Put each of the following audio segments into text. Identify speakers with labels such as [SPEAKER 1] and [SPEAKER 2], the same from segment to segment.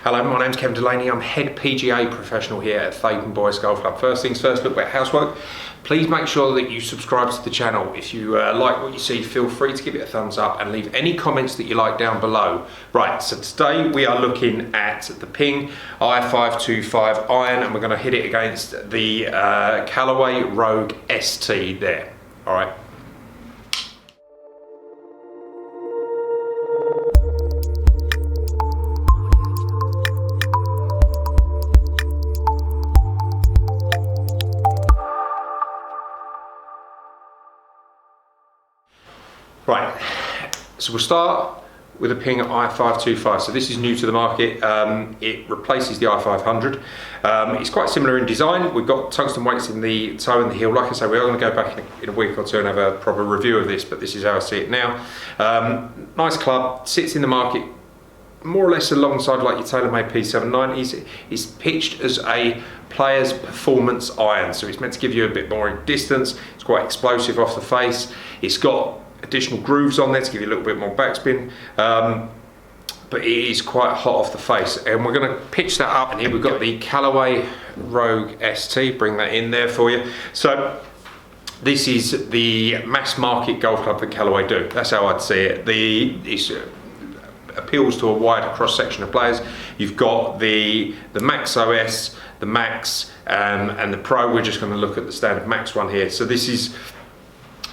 [SPEAKER 1] Hello, my name's Kevin Delaney. I'm head PGA professional here at Thapen Boys Golf Club. First things first, look at housework. Please make sure that you subscribe to the channel. If you like what you see, feel free to give it a thumbs up and leave any comments that you like down below. Right, so today we are looking at the Ping i525 iron, and we're going to hit it against the Callaway Rogue ST there. All right. Right, so we'll start with a Ping i525. So this is new to the market. It replaces the i500. It's quite similar in design. We've got tungsten weights in the toe and the heel. Like I say, we are going to go back in a week or two and have a proper review of this, but this is how I see it now. Nice club, sits in the market more or less alongside like your TaylorMade P790s. It's pitched as a player's performance iron, so it's meant to give you a bit more distance. It's quite explosive off the face. It's got additional grooves on there to give you a little bit more backspin, but it is quite hot off the face, and we're going to pitch that up. And here we've got the Callaway Rogue ST, bring that in there for you. So this is the mass market golf club that Callaway do. That's how I'd see it. It appeals to a wider cross section of players. You've got the Max OS, the Max, and the Pro. We're just going to look at the standard Max one here. So this is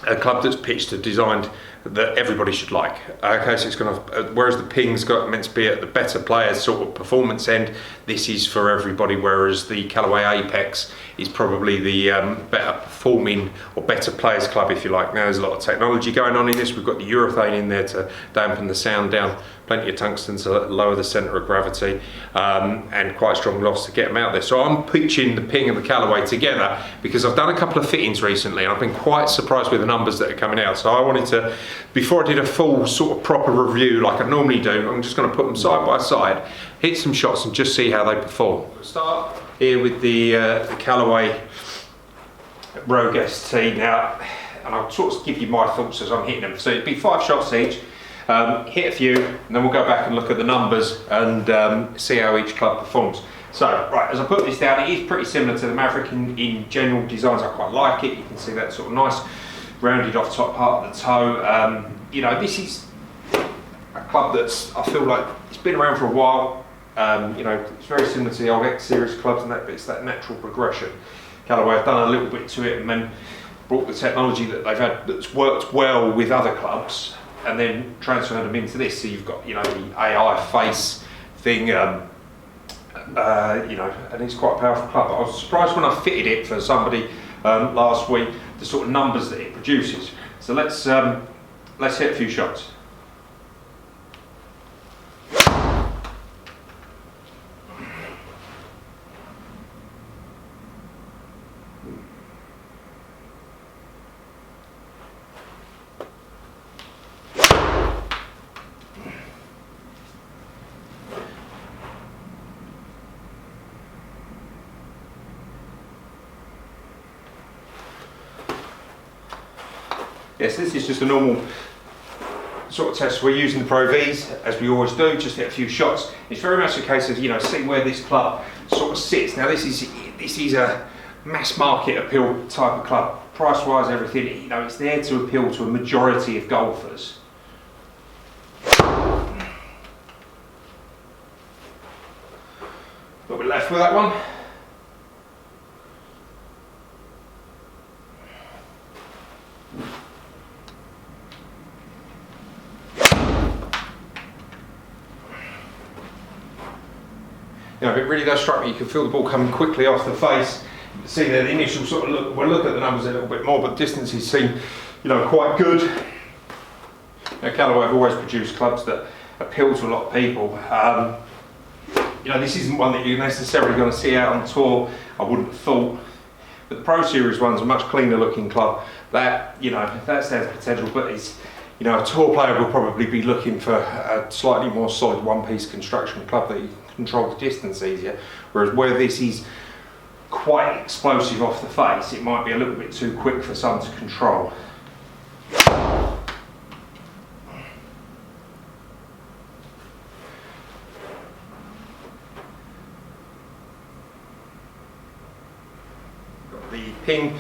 [SPEAKER 1] a club that's pitched and designed that everybody should like. Okay, so it's going to, whereas the Ping's meant to be at the better players sort of performance end, this is for everybody, whereas the Callaway Apex is probably the better performing or better players club, if you like. Now there's a lot of technology going on in this. We've got the urethane in there to dampen the sound down, plenty of tungsten to lower the centre of gravity, and quite strong loss to get them out there. So I'm pitching the Ping and the Callaway together because I've done a couple of fittings recently and I've been quite surprised with the numbers that are coming out. So I wanted to, before I did a full sort of proper review like I normally do, I'm just going to put them side by side, hit some shots and just see how they perform. We'll start here with the Callaway Rogue ST now, and I'll sort of give you my thoughts as I'm hitting them. So it'd be 5 shots each. Hit a few, and then we'll go back and look at the numbers and see how each club performs. So, right, as I put this down, it is pretty similar to the Maverick in general designs. I quite like it. You can see that sort of nice rounded off top part of the toe. You know, this is a club that's, I feel like it's been around for a while. You know, it's very similar to the old X Series clubs and that, but it's that natural progression. Callaway have done a little bit to it and then brought the technology that they've had that's worked well with other clubs and then transferred them into this. So you've got, you know, the AI face thing, you know, and it's quite a powerful club. I was surprised when I fitted it for somebody last week, the sort of numbers that it produces. So let's hit a few shots. Yes, this is just a normal sort of test. We're using the Pro Vs as we always do, just hit a few shots. It's very much a case of, you know, see where this club sort of sits. Now this is a mass market appeal type of club. Price wise, everything, you know, it's there to appeal to a majority of golfers. What we're left with that one. You know, it really does strike me. You can feel the ball coming quickly off the face. You can see the initial sort of look. We'll look at the numbers a little bit more, but distances seem, you know, quite good. Now, Callaway have always produced clubs that appeal to a lot of people. You know, this isn't one that you're necessarily going to see out on tour, I wouldn't have thought. But the Pro Series one's a much cleaner looking club. That, you know, that's their potential, but it's, you know, a tour player will probably be looking for a slightly more solid one-piece construction club that you can control the distance easier. Whereas where this is quite explosive off the face, it might be a little bit too quick for some to control. the Ping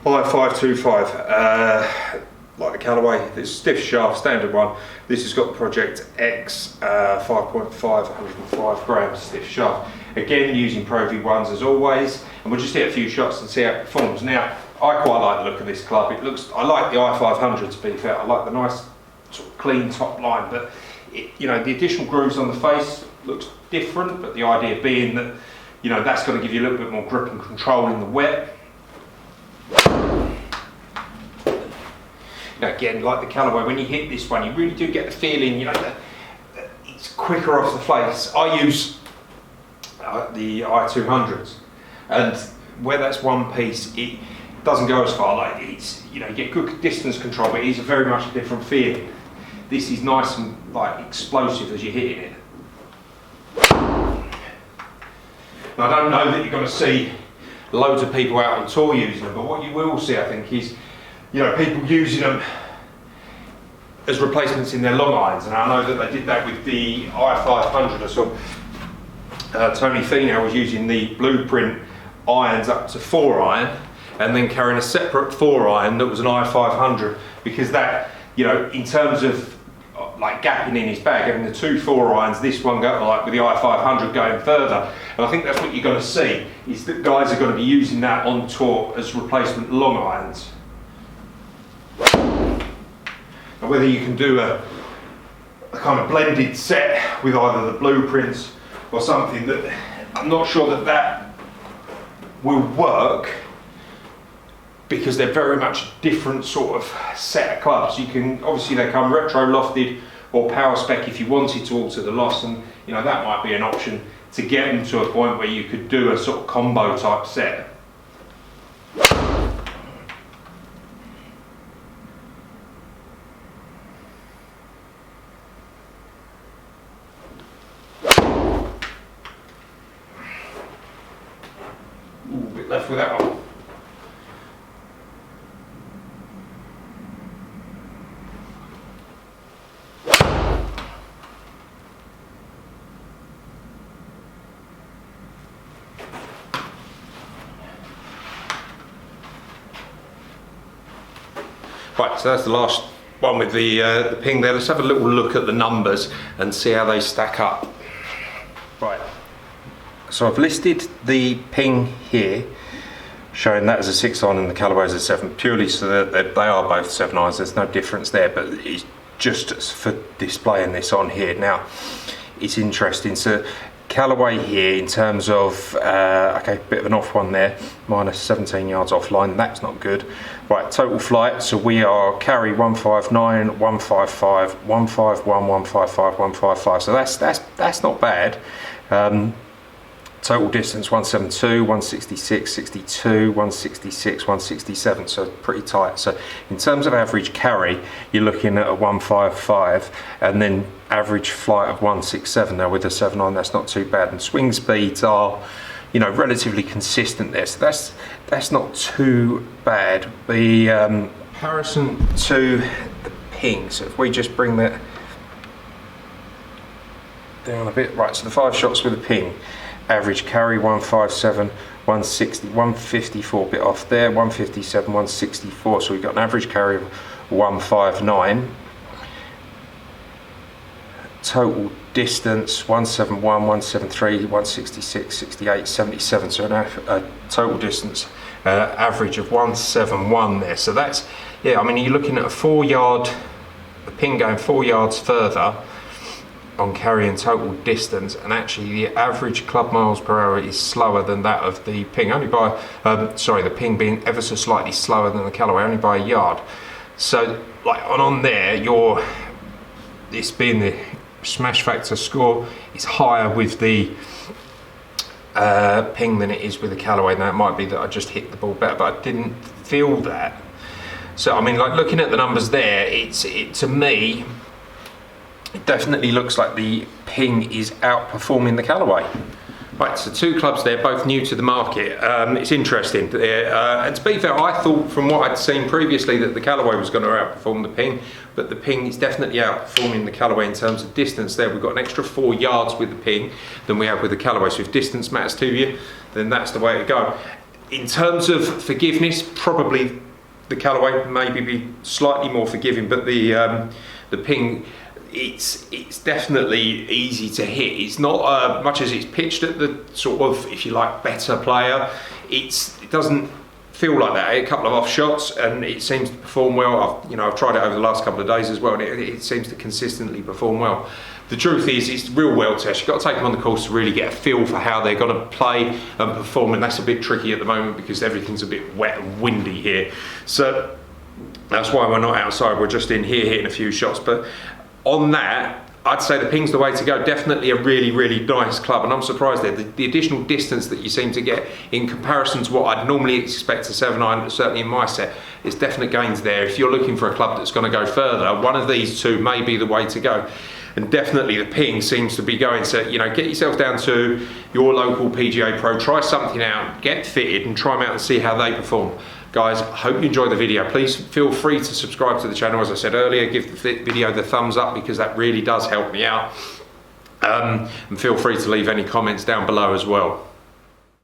[SPEAKER 1] i525. Like the Callaway, this stiff shaft, standard one. This has got the Project X 5.5, 105 grams stiff shaft. Again, using Pro V1s as always, and we'll just hit a few shots and see how it performs. Now, I quite like the look of this club. I like the i500 to be fair. I like the nice sort of clean top line, but the additional grooves on the face looks different. But the idea being that that's going to give you a little bit more grip and control in the wet. Again, like the Callaway, when you hit this one, you really do get the feeling, that it's quicker off the face. I use the i200s, and where that's one piece, it doesn't go as far. Like you get good distance control, but it's very much a different feeling. This is nice and explosive as you're hitting it. Now, I don't know that you're going to see loads of people out on tour using them, but what you will see, I think, is people using them as replacements in their long irons, and I know that they did that with the i500. I saw Tony Finau was using the Blueprint irons up to 4-iron, and then carrying a separate 4-iron that was an i500, because that, in terms of gapping in his bag, having the two 4-irons, this one go with the i500 going further, and I think that's what you're going to see, is that guys are going to be using that on tour as replacement long irons. And whether you can do a kind of blended set with either the Blueprints or something, that I'm not sure that will work, because they're very much a different sort of set of clubs. You can obviously, they come retro lofted or power spec if you wanted to alter the loss, and that might be an option to get them to a point where you could do a sort of combo type set. Left with that one. Right, so that's the last one with the Ping there. Let's have a little look at the numbers and see how they stack up. Right, so I've listed the Ping here, showing that as a 6-iron and the Callaway as a 7, purely so that they are both 7-irons. There's no difference there, but it's just for displaying this on here. Now, it's interesting. So Callaway here, in terms of, okay, bit of an off one there, minus 17 yards offline, that's not good. Right, total flight, so we are carry 159, 155, 151, 155, 155, so that's not bad. Total distance 172, 166, 62, 166, 167, so pretty tight. So in terms of average carry, you're looking at a 155, and then average flight of 167. Now with a 7-iron, that's not too bad, and swing speeds are, relatively consistent there, so that's not too bad. The comparison to the Ping, so if we just bring that down a bit, right, so the 5 shots with the Ping, average carry 157, 160, 154, bit off there, 157, 164, so we've got an average carry of 159. Total distance 171, 173, 166, 68, 77, so a total distance average of 171 there. So that's, yeah, I mean, you're looking at a 4-yard, the Ping going 4 yards further on carrying total distance, and actually the average club miles per hour is slower than that of the Ping, only by, the Ping being ever so slightly slower than the Callaway, only by a yard. So like on there, this being the smash factor score is higher with the Ping than it is with the Callaway. Now it might be that I just hit the ball better, but I didn't feel that. So I mean, like looking at the numbers there, to me, it definitely looks like the Ping is outperforming the Callaway. Right, so 2 clubs there, both new to the market. It's interesting. And to be fair, I thought from what I'd seen previously that the Callaway was going to outperform the Ping, but the Ping is definitely outperforming the Callaway in terms of distance there. We've got an extra 4 yards with the Ping than we have with the Callaway. So if distance matters to you, then that's the way to go. In terms of forgiveness, probably the Callaway maybe be slightly more forgiving, but the ping, it's definitely easy to hit. It's not much as it's pitched at the sort of, if you like, better player. It doesn't feel like that. A couple of off shots and it seems to perform well. I've tried it over the last couple of days as well, and it seems to consistently perform well. The truth is, it's a real well test. You've got to take them on the course to really get a feel for how they're going to play and perform, and that's a bit tricky at the moment because everything's a bit wet and windy here. So that's why we're not outside, we're just in here hitting a few shots. But on that, I'd say the ping's the way to go. Definitely a really, really nice club, and I'm surprised there. The additional distance that you seem to get in comparison to what I'd normally expect a 7-iron, certainly in my set, is definite gains there. If you're looking for a club that's going to go further, one of these two may be the way to go. And definitely the ping seems to be going. So, get yourself down to your local PGA Pro, try something out, get fitted and try them out and see how they perform. Guys, I hope you enjoyed the video. Please feel free to subscribe to the channel. As I said earlier, give the video the thumbs up because that really does help me out. And feel free to leave any comments down below as well.